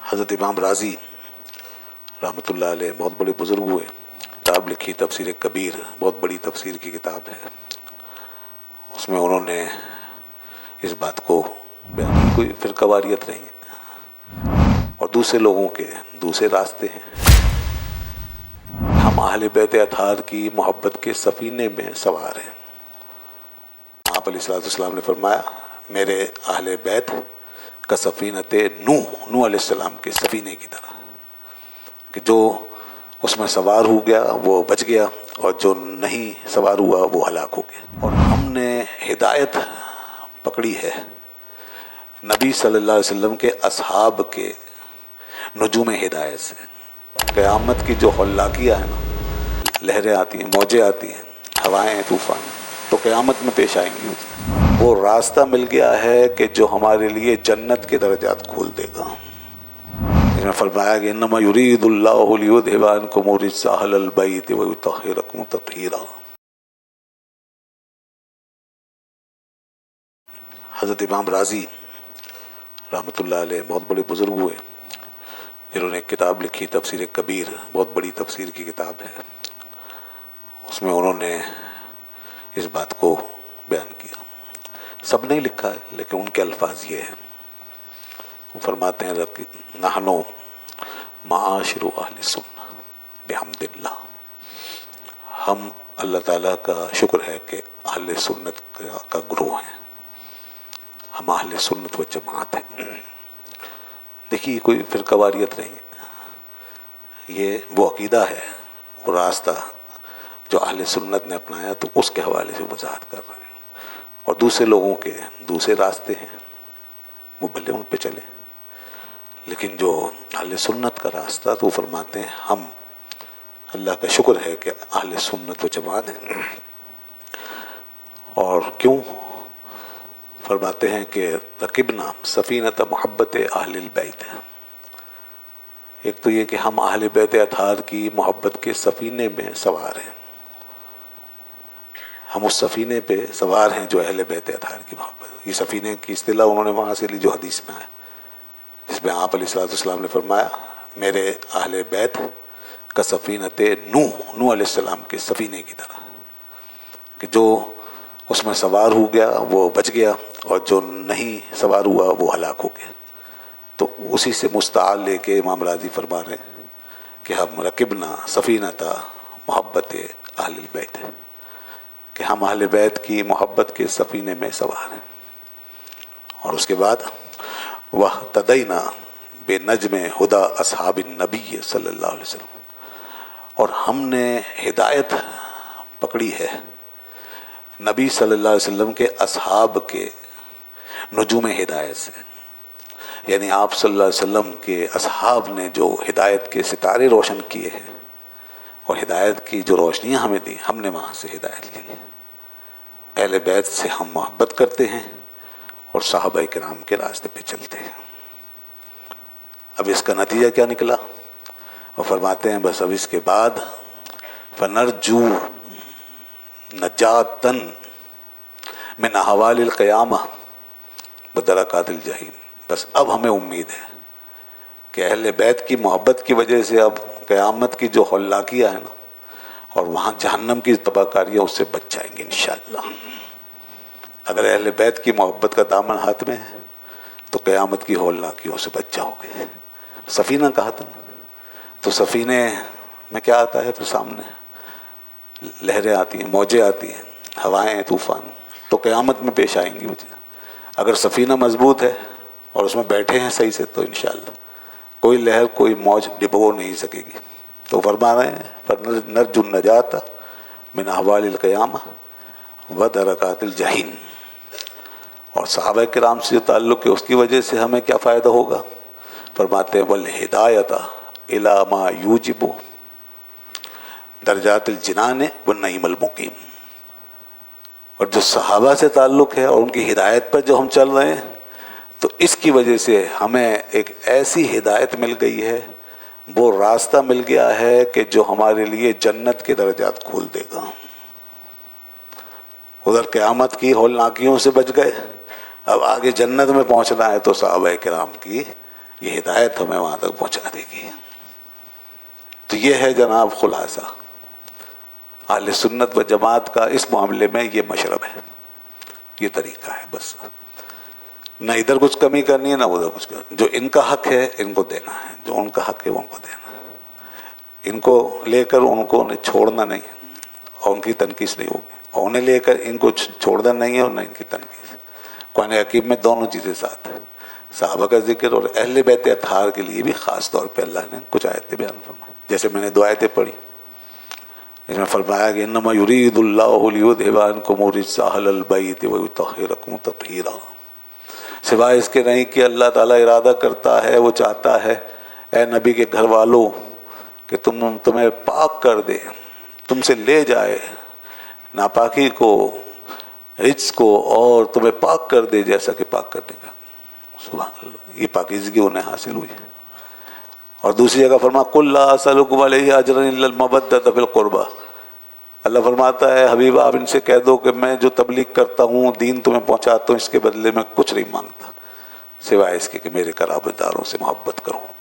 حضرت امام راضی رحمۃ اللہ علیہ بہت بڑے بزرگ ہوئے، کتاب لکھی تفسیر کبیر، بہت بڑی تفسیر کی کتاب ہے۔ اس میں انہوں نے اس بات کو بیان، کوئی فرقہ واریت نہیں ہے اور دوسرے لوگوں کے دوسرے راستے ہیں۔ ہم اہل بیت اطہار کی محبت کے سفینے میں سوار ہیں۔ آپ علیہ السلام نے فرمایا میرے اہل بیت کا سفینت نوح علیہ السلام کے سفینے کی طرح، کہ جو اس میں سوار ہو گیا وہ بچ گیا اور جو نہیں سوار ہوا وہ ہلاک ہو گیا۔ اور ہم نے ہدایت پکڑی ہے نبی صلی اللہ علیہ وسلم کے اصحاب کے نجوم ہدایت سے۔ قیامت کی جو ہلاکیاں ہیں نا، لہریں آتی ہیں، موجیں آتی ہیں، ہوائیں طوفان تو قیامت میں پیش آئیں گی، وہ راستہ مل گیا ہے کہ جو ہمارے لیے جنت کے درجات کھول دے گا۔ اس میں فرمایا کہ انما یرید اللہ لیذھب عنکم الرجس اہل البیت ویطہرکم تطہیرا۔ حضرت امام راضی رحمۃ اللہ علیہ بہت بڑے بزرگ ہوئے، جنہوں نے ایک کتاب لکھی تفسیر کبیر، بہت بڑی تفسیر کی کتاب ہے۔ اس میں انہوں نے اس بات کو بیان کیا، سب نے لکھا ہے لیکن ان کے الفاظ یہ ہیں۔ وہ فرماتے ہیں نحنو معاشر اہل سنہ بحمد اللہ، ہم اللہ تعالیٰ کا شکر ہے کہ اہل سنت کا گروہ ہیں، ہم اہل سنت و جماعت ہیں۔ دیکھیے کوئی فرقہ واریت نہیں ہے، یہ وہ عقیدہ ہے، وہ راستہ جو اہل سنت نے اپنایا تو اس کے حوالے سے وضاحت کر رہے ہیں۔ اور دوسرے لوگوں کے دوسرے راستے ہیں، وہ بھلے ان پہ چلیں، لیکن جو اہل سنت کا راستہ تو وہ فرماتے ہیں ہم اللہ کا شکر ہے کہ اہل سنت و جماعت ہیں۔ اور کیوں؟ فرماتے ہیں کہ رکبنا سفینۃ محبت اہل البیت، ایک تو یہ کہ ہم اہل بیت اطہار کی محبت کے سفینے میں سوار ہیں، ہم اس سفینے پہ سوار ہیں جو اہل بیت اطہار کی محبت۔ یہ سفینے کی اصطلاح انہوں نے وہاں سے لی جو حدیث میں آئے، جس میں آپ علیہ السلام نے فرمایا میرے اہل بیت کا سفینت نوح علیہ السلام کے سفینے کی طرح، کہ جو اس میں سوار ہو گیا وہ بچ گیا اور جو نہیں سوار ہوا وہ ہلاک ہو گیا۔ تو اسی سے مستعار لے کے امام راضی فرما رہے ہیں کہ ہم رکبنا سفینۃ محبت اہل البیت، کہ ہم اہل بیت کی محبت کے سفینے میں سوار ہیں۔ اور اس کے بعد وَاهْتَدَيْنَا بِنَجْمِ هُدَى أَصْحَابِ النَّبِيِّ صلی اللہ علیہ وسلم، اور ہم نے ہدایت پکڑی ہے نبی صلی اللہ علیہ وسلم کے اصحاب کے نجوم ہدایت سے، یعنی آپ صلی اللہ علیہ وسلم کے اصحاب نے جو ہدایت کے ستارے روشن کیے ہیں اور ہدایت کی جو روشنیاں ہمیں دی، ہم نے وہاں سے ہدایت لی ہے۔ اہل بیت سے ہم محبت کرتے ہیں اور صحابہ کرام کے راستے پہ چلتے ہیں۔ اب اس کا نتیجہ کیا نکلا؟ وہ فرماتے ہیں بس اب اس کے بعد فنرجو نجاتن من احوال القیامہ بدرکات الجحیم، بس اب ہمیں امید ہے کہ اہل بیت کی محبت کی وجہ سے اب قیامت کی جو ہلاکیاں ہیں نا اور وہاں جہنم کی تباہ کاریاں اس سے بچ جائیں گے انشاءاللہ۔ اگر اہل بیت کی محبت کا دامن ہاتھ میں ہے تو قیامت کی ہولناکیوں سے بچ جاؤ گے۔ سفینہ کہا تھا نا، تو سفینے میں کیا آتا ہے پھر سامنے؟ لہریں آتی ہیں، موجیں آتی ہیں، ہوائیں طوفان تو قیامت میں پیش آئیں گی مجھے۔ اگر سفینہ مضبوط ہے اور اس میں بیٹھے ہیں صحیح سے تو انشاءاللہ کوئی لہر کوئی موج ڈبو نہیں سکے گی۔ تو فرما رہے ہیں نرجو النجات من احوال القیامہ ودرکات الجحیم۔ اور صحابہ کرام سے تعلق ہے اس کی وجہ سے ہمیں کیا فائدہ ہوگا؟ فرماتے ہیں والہدایۃ الی ما یوجب درجات الجنان والنعیم المقیم۔ اور جو صحابہ سے تعلق ہے اور ان کی ہدایت پر جو ہم چل رہے ہیں تو اس کی وجہ سے ہمیں ایک ایسی ہدایت مل گئی ہے، وہ راستہ مل گیا ہے کہ جو ہمارے لیے جنت کے درجات کھول دے گا۔ ادھر قیامت کی ہولناکیوں سے بچ گئے، اب آگے جنت میں پہنچنا ہے تو صحابہ کرام کی یہ ہدایت ہمیں وہاں تک پہنچا دے گی۔ تو یہ ہے جناب خلاصہ، اہل سنت و جماعت کا اس معاملے میں یہ مشرب ہے، یہ طریقہ ہے، بس نہ ادھر کچھ کمی کرنی ہے نہ ادھر کچھ کرنی، جو ان کا حق ہے ان کو دینا ہے، جو ان کا حق ہے ان کو دینا ہے، ان کو لے کر ان کو چھوڑنا نہیں اور ان کی تنقید نہیں ہوگی، اور انہیں لے کر ان کو چھوڑنا نہیں ہے اور نہ ان کی تنقید۔ قرآن حکیم میں دونوں چیزیں ساتھ ہیں، صحابہ کا ذکر اور اہل بیت اطہار کے لیے بھی خاص طور پہ اللہ نے کچھ آیتیں بیان فرمائی، جیسے میں نے دو آیتیں پڑھی، اس میں فرمایا کہ انما یرید اللہ لیذھب عنکم الرجس اہل البیت ویطہرکم تطہیرا، سوائے اس کے نہیں کہ اللہ تعالیٰ ارادہ کرتا ہے، وہ چاہتا ہے اے نبی کے گھر والوں کہ تمہیں پاک کر دے، تم سے لے جائے ناپاکی کو، رجس کو، اور تمہیں پاک کر دے جیسا کہ پاک کرنے کا۔ سبحان اللہ، یہ پاکیزگی انہیں حاصل ہوئی۔ اور دوسری جگہ فرما قل لا اسألکم علیہ اجرا الا المودۃ فی القربى، اللہ فرماتا ہے حبیب آپ ان سے کہہ دو کہ میں جو تبلیغ کرتا ہوں، دین تمہیں پہنچاتا ہوں، اس کے بدلے میں کچھ نہیں مانگتا سوائے اس کے کہ میرے قرابت داروں سے محبت کروں۔